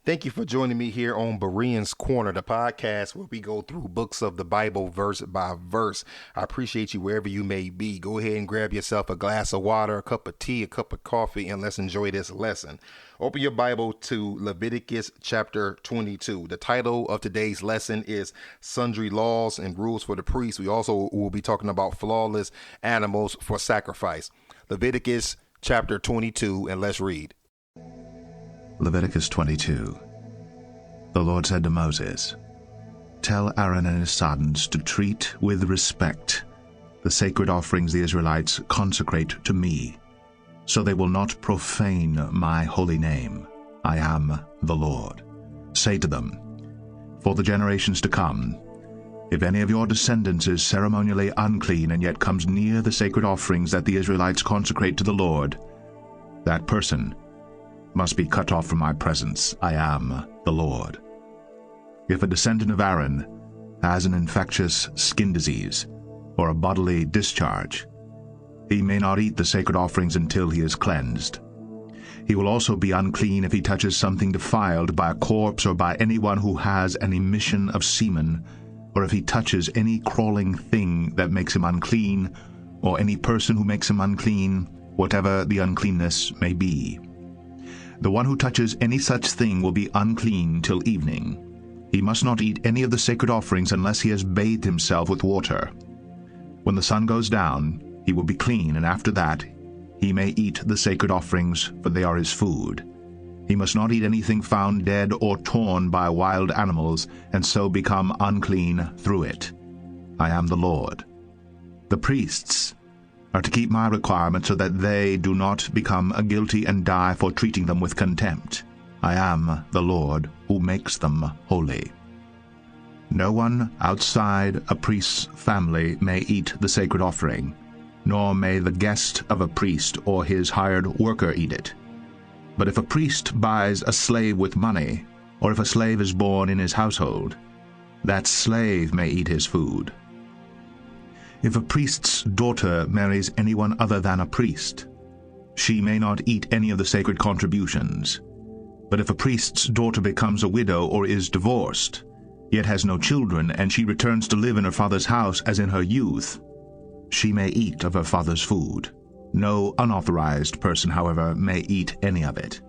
Thank you for joining me here on Berean's Corner, the podcast where we go through books of the Bible verse by verse. I appreciate you wherever you may be. Go ahead and grab yourself a glass of water, a cup of tea, a cup of coffee, and let's enjoy this lesson. Open your Bible to Leviticus chapter 22. The title of today's lesson is Sundry Laws and Rules for the Priests. We also will be talking about flawless animals for sacrifice. Leviticus chapter 22, and let's read. Leviticus 22. The Lord said to Moses, "Tell Aaron and his sons to treat with respect the sacred offerings the Israelites consecrate to me, so they will not profane my holy name. I am the Lord. Say to them, for the generations to come, if any of your descendants is ceremonially unclean and yet comes near the sacred offerings that the Israelites consecrate to the Lord, that person must be cut off from my presence. I am the Lord. If a descendant of Aaron has an infectious skin disease or a bodily discharge, he may not eat the sacred offerings until he is cleansed. He will also be unclean if he touches something defiled by a corpse or by anyone who has an emission of semen, or if he touches any crawling thing that makes him unclean, or any person who makes him unclean, whatever the uncleanness may be. The one who touches any such thing will be unclean till evening. He must not eat any of the sacred offerings unless he has bathed himself with water. When the sun goes down, he will be clean, and after that he may eat the sacred offerings, for they are his food. He must not eat anything found dead or torn by wild animals, and so become unclean through it. I am the Lord. The priests are to keep my requirements so that they do not become guilty and die for treating them with contempt. I am the Lord who makes them holy. No one outside a priest's family may eat the sacred offering, nor may the guest of a priest or his hired worker eat it. But if a priest buys a slave with money, or if a slave is born in his household, that slave may eat his food. If a priest's daughter marries anyone other than a priest, she may not eat any of the sacred contributions. But if a priest's daughter becomes a widow or is divorced, yet has no children, and she returns to live in her father's house as in her youth, she may eat of her father's food. No unauthorized person, however, may eat any of it.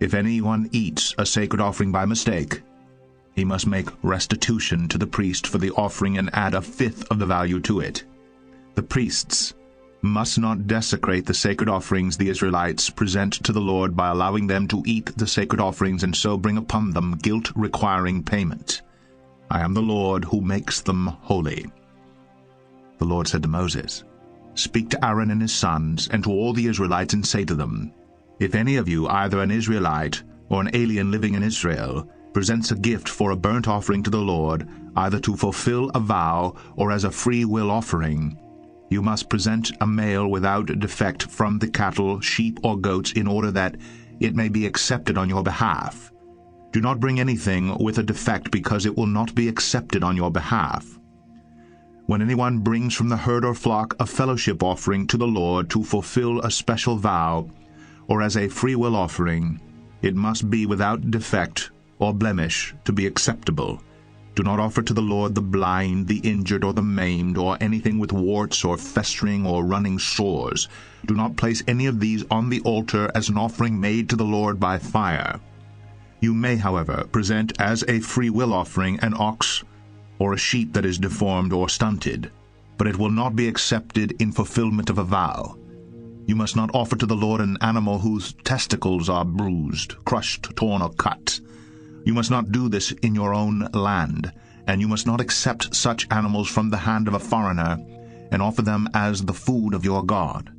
If anyone eats a sacred offering by mistake, he must make restitution to the priest for the offering and add a fifth of the value to it. The priests must not desecrate the sacred offerings the Israelites present to the Lord by allowing them to eat the sacred offerings and so bring upon them guilt requiring payment. I am the Lord who makes them holy. The Lord said to Moses, "Speak to Aaron and his sons and to all the Israelites and say to them, if any of you, either an Israelite or an alien living in Israel, presents a gift for a burnt offering to the Lord, either to fulfill a vow or as a free will offering, you must present a male without defect from the cattle, sheep, or goats in order that it may be accepted on your behalf. Do not bring anything with a defect, because it will not be accepted on your behalf. When anyone brings from the herd or flock a fellowship offering to the Lord to fulfill a special vow, or as a free will offering, it must be without defect or blemish to be acceptable. Do not offer to the Lord the blind, the injured, or the maimed, or anything with warts or festering or running sores. Do not place any of these on the altar as an offering made to the Lord by fire. You may, however, present as a free will offering an ox or a sheep that is deformed or stunted, but it will not be accepted in fulfillment of a vow. You must not offer to the Lord an animal whose testicles are bruised, crushed, torn, or cut. You must not do this in your own land, and you must not accept such animals from the hand of a foreigner and offer them as the food of your God.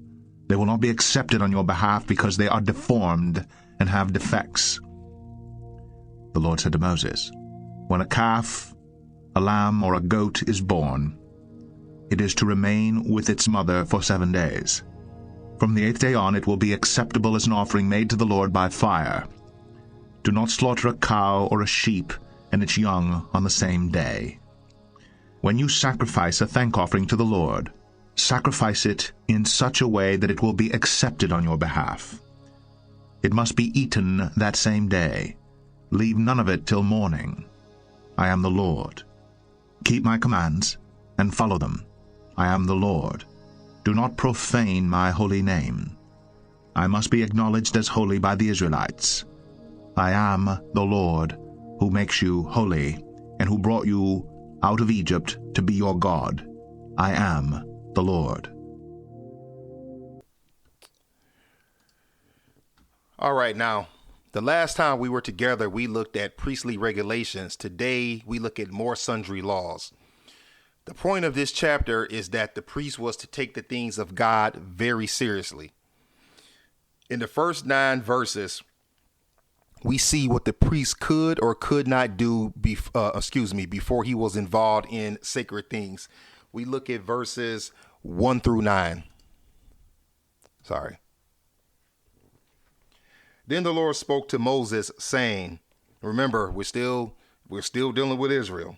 They will not be accepted on your behalf because they are deformed and have defects." The Lord said to Moses, "When a calf, a lamb, or a goat is born, it is to remain with its mother for 7 days. From the 8th day on it will be acceptable as an offering made to the Lord by fire. Do not slaughter a cow or a sheep and its young on the same day. When you sacrifice a thank offering to the Lord, sacrifice it in such a way that it will be accepted on your behalf. It must be eaten that same day. Leave none of it till morning. I am the Lord. Keep my commands and follow them. I am the Lord. Do not profane my holy name. I must be acknowledged as holy by the Israelites. I am the Lord, who makes you holy, and who brought you out of Egypt to be your God. I am the Lord. All right, now, the last time we were together, we looked at priestly regulations. Today, we look at more sundry laws. The point of this chapter is that the priest was to take the things of God very seriously. In the first 9 verses, we see what the priest could or could not do before he was involved in sacred things. We look at verses 1 through 9. Then the Lord spoke to Moses, saying, remember, we're still dealing with Israel.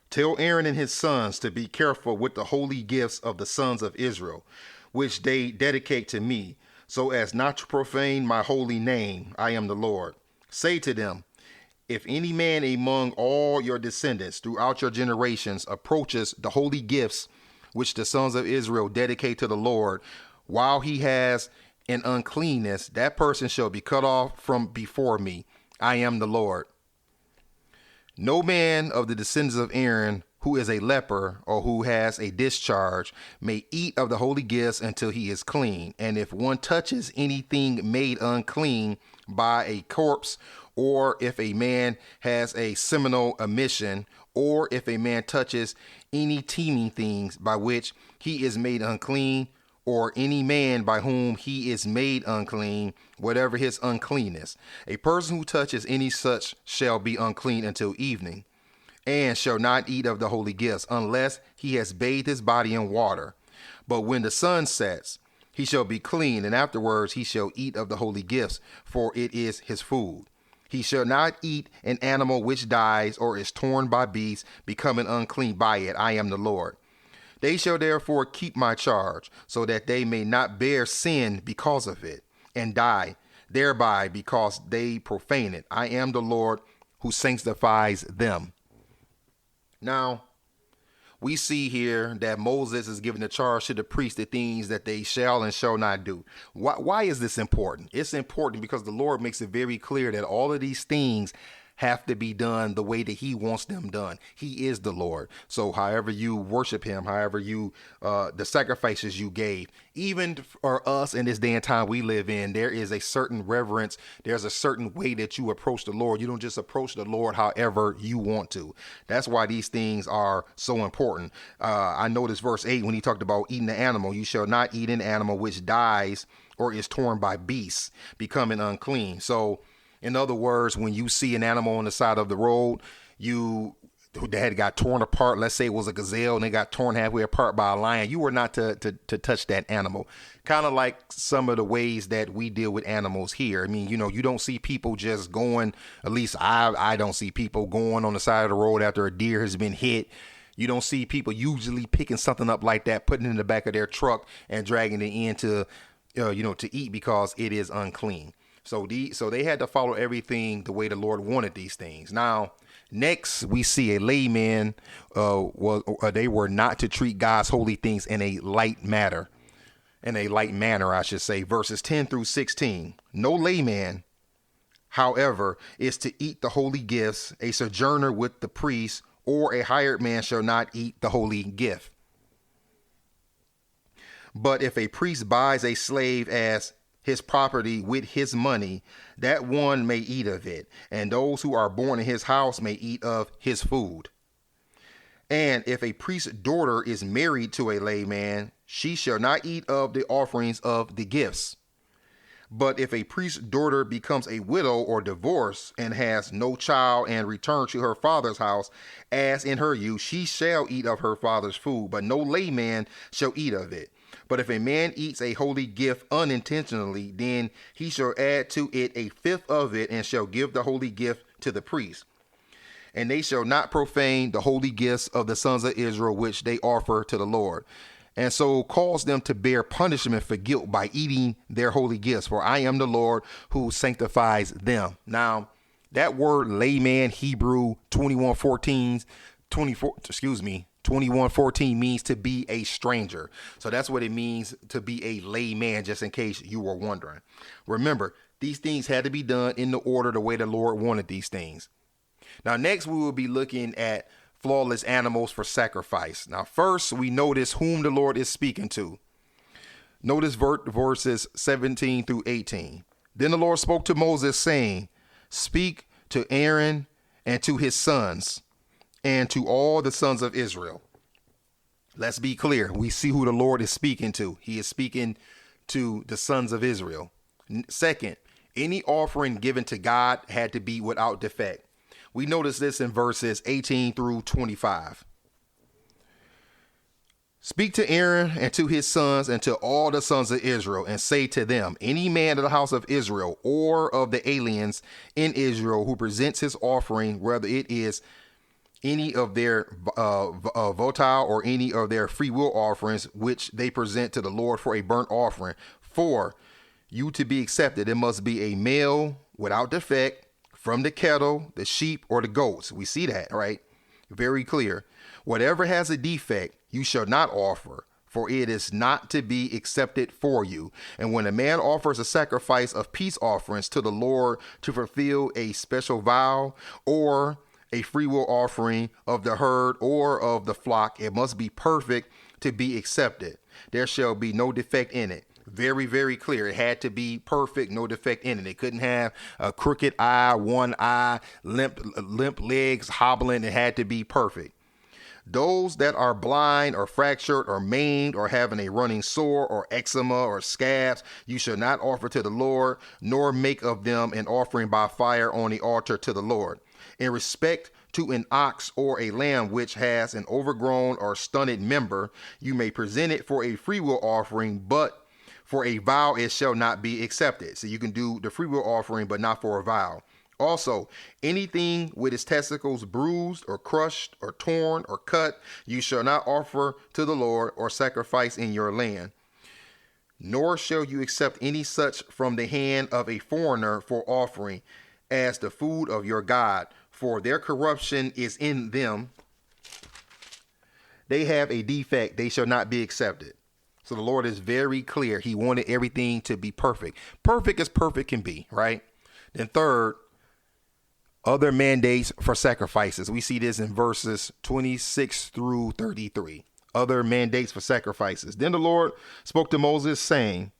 Tell Aaron and his sons to be careful with the holy gifts of the sons of Israel, which they dedicate to me, so as not to profane my holy name. I am the Lord. Say to them, if any man among all your descendants throughout your generations approaches the holy gifts which the sons of Israel dedicate to the Lord, while he has an uncleanness, that person shall be cut off from before me. I am the Lord. No man of the descendants of Aaron who is a leper or who has a discharge may eat of the holy gifts until he is clean. And if one touches anything made unclean by a corpse, or if a man has a seminal emission, or if a man touches any teeming things by which he is made unclean, or any man by whom he is made unclean, whatever his uncleanness, a person who touches any such shall be unclean until evening, and shall not eat of the holy gifts, unless he has bathed his body in water. But when the sun sets, he shall be clean, and afterwards he shall eat of the holy gifts, for it is his food. He shall not eat an animal which dies or is torn by beasts, becoming unclean by it. I am the Lord. They shall therefore keep my charge, so that they may not bear sin because of it, and die thereby because they profane it. I am the Lord who sanctifies them. Now, we see here that Moses is giving the charge to the priest, the things that they shall and shall not do. Why is this important? It's important because the Lord makes it very clear that all of these things have to be done the way that he wants them done. He is the Lord. So however you worship him, however you, the sacrifices you gave, even for us in this day and time we live in, there is a certain reverence. There's a certain way that you approach the Lord. You don't just approach the Lord however you want to. That's why these things are so important. I noticed verse 8 when he talked about eating the animal. You shall not eat an animal which dies or is torn by beasts, becoming unclean. So in other words, when you see an animal on the side of the road, that had got torn apart, let's say it was a gazelle and it got torn halfway apart by a lion, you were not to touch that animal. Kind of like some of the ways that we deal with animals here. I mean, you don't see people just going, at least I don't see people going on the side of the road after a deer has been hit. You don't see people usually picking something up like that, putting it in the back of their truck and dragging it in to eat because it is unclean. So they had to follow everything the way the Lord wanted these things. Now, next we see a layman. They were not to treat God's holy things in a light manner. I should say. Verses 10 through 16. No layman, however, is to eat the holy gifts. A sojourner with the priest or a hired man shall not eat the holy gift. But if a priest buys a slave as his property with his money, that one may eat of it, and those who are born in his house may eat of his food. And if a priest's daughter is married to a layman, she shall not eat of the offerings of the gifts. But if a priest's daughter becomes a widow or divorced and has no child and returns to her father's house, as in her youth, she shall eat of her father's food, but no layman shall eat of it. But if a man eats a holy gift unintentionally, then he shall add to it a fifth of it and shall give the holy gift to the priest. And they shall not profane the holy gifts of the sons of Israel, which they offer to the Lord. and so cause them to bear punishment for guilt by eating their holy gifts. For I am the Lord who sanctifies them. Now, that word layman, Hebrew 21:14 means to be a stranger. So that's what it means to be a layman, just in case you were wondering. Remember, these things had to be done in the order, the way the Lord wanted these things. Now, next we will be looking at flawless animals for sacrifice. Now, first we notice whom the Lord is speaking to. Notice verses 17 through 18. Then the Lord spoke to Moses, saying, speak to Aaron and to his sons and to all the sons of Israel. Let's be clear. We see who the Lord is speaking to. He is speaking to the sons of Israel. Second, any offering given to God had to be without defect. We notice this in verses 18 through 25. Speak to Aaron and to his sons and to all the sons of Israel, and say to them, any man of the house of Israel or of the aliens in Israel who presents his offering, whether it is any of their votive or any of their free will offerings, which they present to the Lord for a burnt offering, for you to be accepted, it must be a male without defect from the cattle, the sheep, or the goats. We see that, right? Very clear. Whatever has a defect, you shall not offer, for it is not to be accepted for you. And when a man offers a sacrifice of peace offerings to the Lord to fulfill a special vow, or a free will offering of the herd or of the flock, it must be perfect to be accepted. There shall be no defect in it. Very, very clear. It had to be perfect, no defect in it. It couldn't have a crooked eye, one eye, limp legs, hobbling. It had to be perfect. Those that are blind or fractured or maimed or having a running sore or eczema or scabs, you shall not offer to the Lord, nor make of them an offering by fire on the altar to the Lord. In respect to an ox or a lamb which has an overgrown or stunted member, you may present it for a freewill offering, but for a vow it shall not be accepted. So you can do the freewill offering, but not for a vow. Also, anything with its testicles bruised or crushed or torn or cut, you shall not offer to the Lord or sacrifice in your land. Nor shall you accept any such from the hand of a foreigner for offering as the food of your God, for their corruption is in them. They have a defect, they shall not be accepted. So the Lord is very clear. He wanted everything to be perfect. Perfect as perfect can be, right? Then third, other mandates for sacrifices. We see this in verses 26 through 33. Other mandates for sacrifices. Then the Lord spoke to Moses, saying,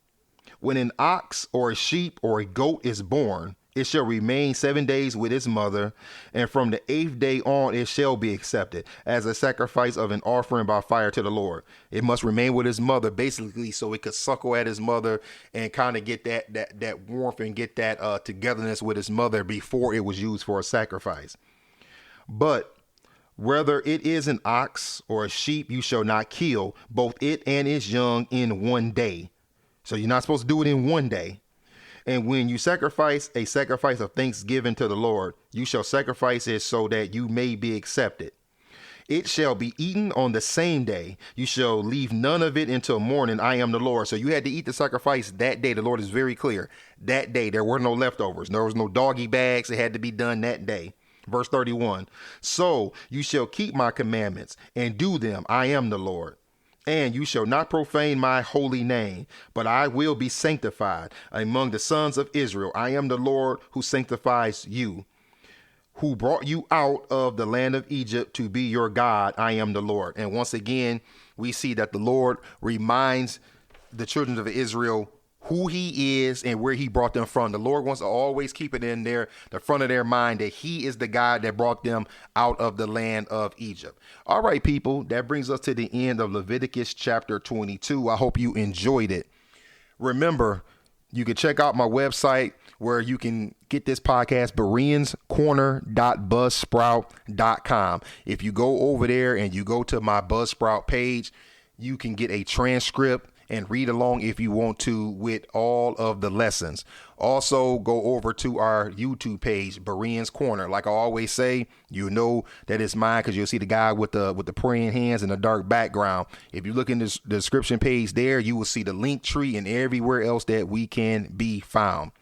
when an ox or a sheep or a goat is born, it shall remain 7 days with its mother, and from the 8th day on it shall be accepted as a sacrifice of an offering by fire to the Lord. It must remain with his mother, basically, so it could suckle at his mother and kind of get that warmth and get that togetherness with his mother before it was used for a sacrifice. But whether it is an ox or a sheep, you shall not kill both it and its young in 1 day. So you're not supposed to do it in 1 day. And when you sacrifice a sacrifice of thanksgiving to the Lord, you shall sacrifice it so that you may be accepted. It shall be eaten on the same day. You shall leave none of it until morning. I am the Lord. So you had to eat the sacrifice that day. The Lord is very clear. That day, there were no leftovers. There was no doggy bags. It had to be done that day. Verse 31. So you shall keep my commandments and do them. I am the Lord. And you shall not profane my holy name, but I will be sanctified among the sons of Israel. I am the Lord who sanctifies you, who brought you out of the land of Egypt to be your God. I am the Lord. And once again, we see that the Lord reminds the children of Israel who he is and where he brought them from. The Lord wants to always keep it in the front of their mind that he is the God that brought them out of the land of Egypt. All right, people, that brings us to the end of Leviticus chapter 22. I hope you enjoyed it. Remember, you can check out my website where you can get this podcast, bereanscorner.buzzsprout.com. If you go over there and you go to my Buzzsprout page, you can get a transcript and read along if you want to with all of the lessons. Also, go over to our YouTube page, Berean's Corner. Like I always say, you know that it's mine because you'll see the guy with the praying hands and the dark background. If you look in the description page there, you will see the link tree and everywhere else that we can be found.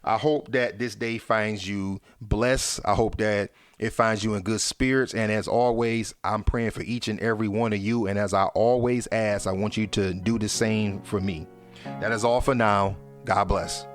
I hope that this day finds you blessed. I hope that it finds you in good spirits. And as always, I'm praying for each and every one of you. And as I always ask, I want you to do the same for me. That is all for now. God bless.